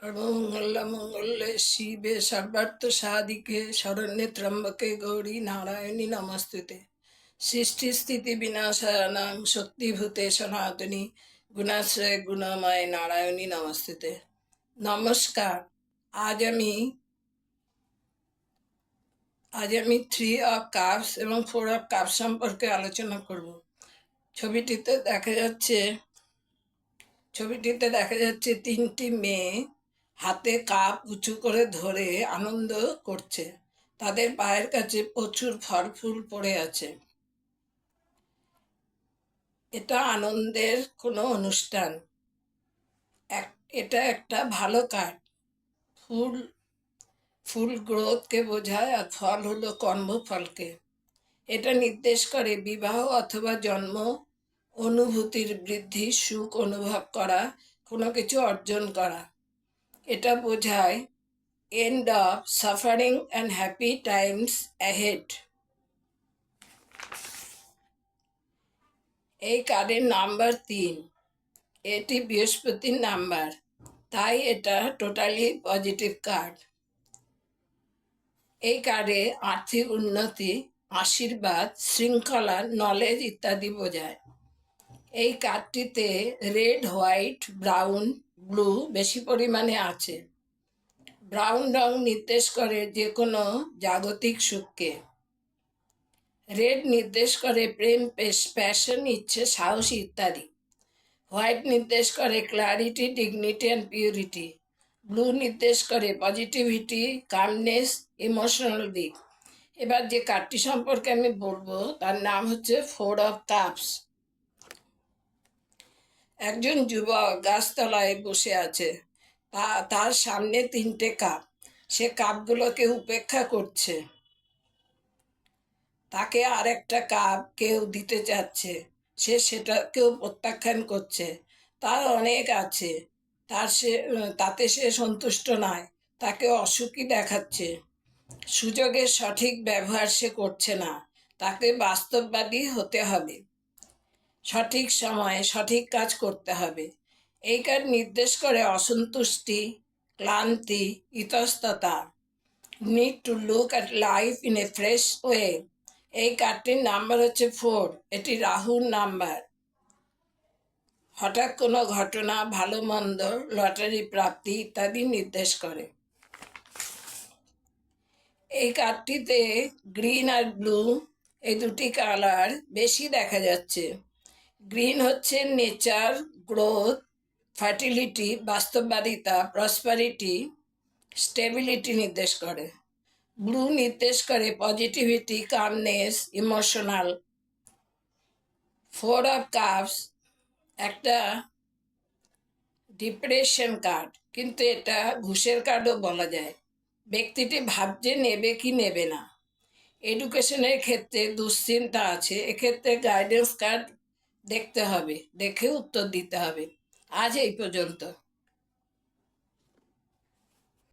সর্বমঙ্গলে শিবে সর্বার্থ সাধিকে শরণ্যে ত্র্যম্বকে গৌরী নারায়ণী নমস্তুতে। সৃষ্টি স্থিতি বিনাশানাং শক্তিভূতে সনাতনী গুণাশ্রয় গুণময় নারায়ণী নমস্তুতে। নমস্কার। আজ আমি 3 অফ কাপস এবং 4 অফ কাপস সম্পর্কে আলোচনা করব। ছবিটিতে দেখা যাচ্ছে 3টি মেয়ে হাতে কাপ উঁচু করে ধরে আনন্দ করছে। তাদের পায়ের কাছে প্রচুর ফল ফুল পড়ে আছে। এটা আনন্দের কোনো অনুষ্ঠান। এটা একটা ভালো কার্ড। ফুল গ্রোথকে বোঝায়, আর ফল হলো কর্মফলকে। এটা নির্দেশ করে বিবাহ অথবা জন্ম, অনুভূতির বৃদ্ধি, সুখ অনুভব করা, কোনো কিছু অর্জন করা। এটা বোঝায় end of suffering and happy times ahead. এই কার্ডের নাম্বার 3। এটি বৃহস্পতির নাম্বার, তাই এটা টোটালি পজিটিভ কার্ড। এই কার্ডে আর্থিক উন্নতি, আশীর্বাদ, শৃঙ্খলা, নলেজ ইত্যাদি বোঝায়। এই কার্ডটিতে রেড, হোয়াইট, ব্রাউন, ব্লু বেশি পরিমাণে আছে। ব্রাউন রং নির্দেশ করে যে কোনো জাগতিক সুখকে। রেড নির্দেশ করে প্রেম, প্যাশন, ইচ্ছে, সাহস ইত্যাদি। হোয়াইট নির্দেশ করে clarity, dignity and purity. Blue নির্দেশ করে পজিটিভিটি, কামনেস, ইমোশনাল দিক। এবার যে কার্ডটি সম্পর্কে আমি বলবো তার নাম হচ্ছে 4 অফ কাপস। একজন যুবক গাছতলায় বসে আছে। তার সামনে 3টে কাপ। সে কাপগুলোকে উপেক্ষা করছে। তাকে আর একটা কাপ কেউ দিতে চাচ্ছে, সে সেটাকেও প্রত্যাখ্যান করছে। তার অনেক আছে, তাতে সে সন্তুষ্ট নয়, তাকে অসুখী দেখাচ্ছে। সুযোগের সঠিক ব্যবহার সে করছে না। তাকে বাস্তববাদী হতে হবে, সঠিক সময়ে সঠিক কাজ করতে হবে। এই কার্ড নির্দেশ করে অসন্তুষ্টি, ক্লান্তি, ইতস্ততা। Need to look at life in a fresh way. এই কার্ডটির নাম্বার হচ্ছে 4। এটি রাহুর নাম্বার। হঠাৎ কোনো ঘটনা, ভালো মন্দ, লটারি প্রাপ্তি ইত্যাদি নির্দেশ করে। এই কার্ডটিতে গ্রিন আর ব্লু এই দুটি কালার বেশি দেখা যাচ্ছে। গ্রিন হচ্ছে নেচার, গ্রোথ, ফার্টিলিটি, বাস্তববাদিতা, প্রসপারিটি, স্টেবিলিটি নির্দেশ করে। ব্লু নির্দেশ করে positivity, calmness, emotional. 4 of cups একটা ডিপ্রেশন কার্ড, কিন্তু এটা ঘুষের কার্ডও বলা যায়। ব্যক্তিটি ভাবছে নেবে কি নেবে না। এডুকেশনের ক্ষেত্রে দুশ্চিন্তা আছে। এক্ষেত্রে গাইডেন্স কার্ড দেখতে হবে, দেখে উত্তর দিতে হবে। আজ এই পর্যন্ত।